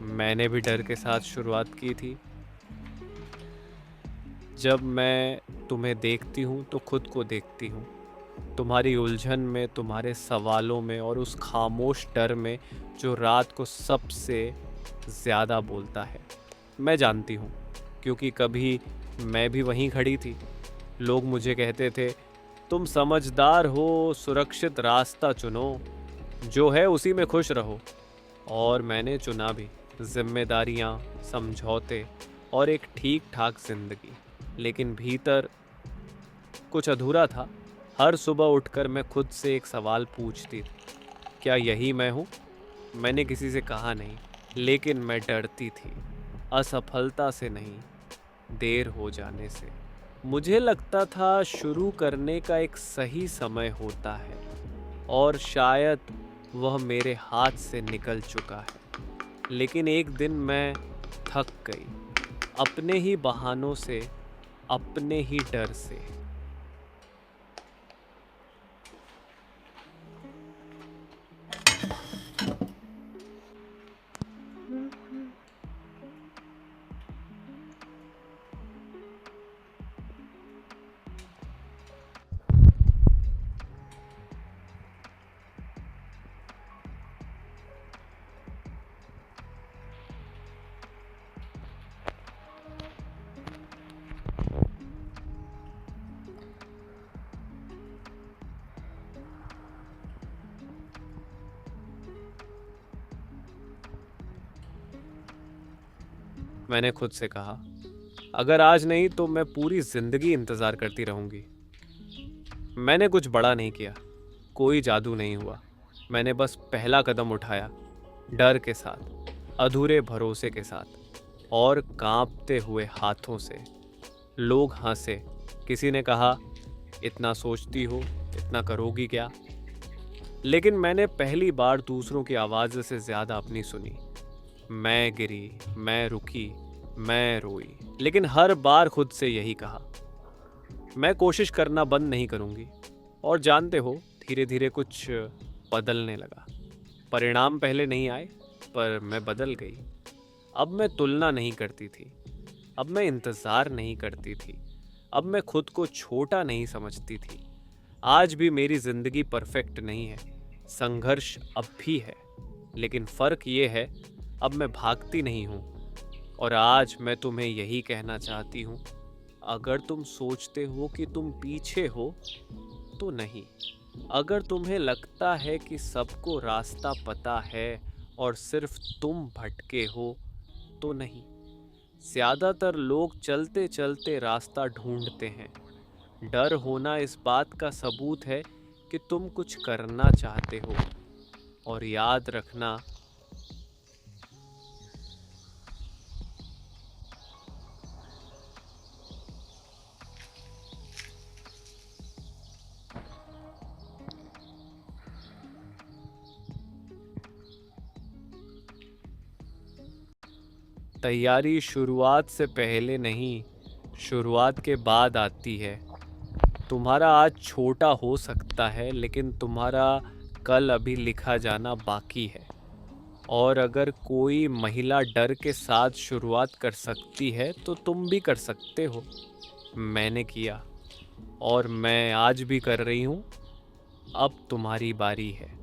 मैंने भी डर के साथ शुरुआत की थी। जब मैं तुम्हें देखती हूँ तो खुद को देखती हूँ, तुम्हारी उलझन में, तुम्हारे सवालों में और उस खामोश डर में जो रात को सबसे ज़्यादा बोलता है। मैं जानती हूँ, क्योंकि कभी मैं भी वहीं खड़ी थी। लोग मुझे कहते थे, तुम समझदार हो, सुरक्षित रास्ता चुनो, जो है उसी में खुश रहो। और मैंने चुना भी, जिम्मेदारियाँ, समझौते और एक ठीक ठाक जिंदगी। लेकिन भीतर कुछ अधूरा था। हर सुबह उठकर मैं खुद से एक सवाल पूछती थी, क्या यही मैं हूँ? मैंने किसी से कहा नहीं, लेकिन मैं डरती थी। असफलता से नहीं, देर हो जाने से। मुझे लगता था शुरू करने का एक सही समय होता है, और शायद वह मेरे हाथ से निकल चुका है। लेकिन एक दिन मैं थक गई, अपने ही बहानों से, अपने ही डर से। मैंने खुद से कहा, अगर आज नहीं तो मैं पूरी जिंदगी इंतजार करती रहूंगी। मैंने कुछ बड़ा नहीं किया, कोई जादू नहीं हुआ। मैंने बस पहला कदम उठाया, डर के साथ, अधूरे भरोसे के साथ और कांपते हुए हाथों से। लोग हंसे, किसी ने कहा, इतना सोचती हो, इतना करोगी क्या? लेकिन मैंने पहली बार दूसरों की आवाज़ से ज़्यादा अपनी सुनी। मैं गिरी, मैं रुकी, मैं रोई, लेकिन हर बार खुद से यही कहा, मैं कोशिश करना बंद नहीं करूंगी। और जानते हो, धीरे धीरे कुछ बदलने लगा। परिणाम पहले नहीं आए, पर मैं बदल गई। अब मैं तुलना नहीं करती थी, अब मैं इंतज़ार नहीं करती थी, अब मैं खुद को छोटा नहीं समझती थी। आज भी मेरी ज़िंदगी परफेक्ट नहीं है, संघर्ष अब भी है, लेकिन फ़र्क ये है, अब मैं भागती नहीं हूँ। और आज मैं तुम्हें यही कहना चाहती हूँ, अगर तुम सोचते हो कि तुम पीछे हो, तो नहीं। अगर तुम्हें लगता है कि सबको रास्ता पता है और सिर्फ तुम भटके हो, तो नहीं। ज़्यादातर लोग चलते चलते रास्ता ढूंढते हैं। डर होना इस बात का सबूत है कि तुम कुछ करना चाहते हो। और याद रखना, तैयारी शुरुआत से पहले नहीं, शुरुआत के बाद आती है। तुम्हारा आज छोटा हो सकता है, लेकिन तुम्हारा कल अभी लिखा जाना बाकी है। और अगर कोई महिला डर के साथ शुरुआत कर सकती है, तो तुम भी कर सकते हो। मैंने किया, और मैं आज भी कर रही हूँ। अब तुम्हारी बारी है।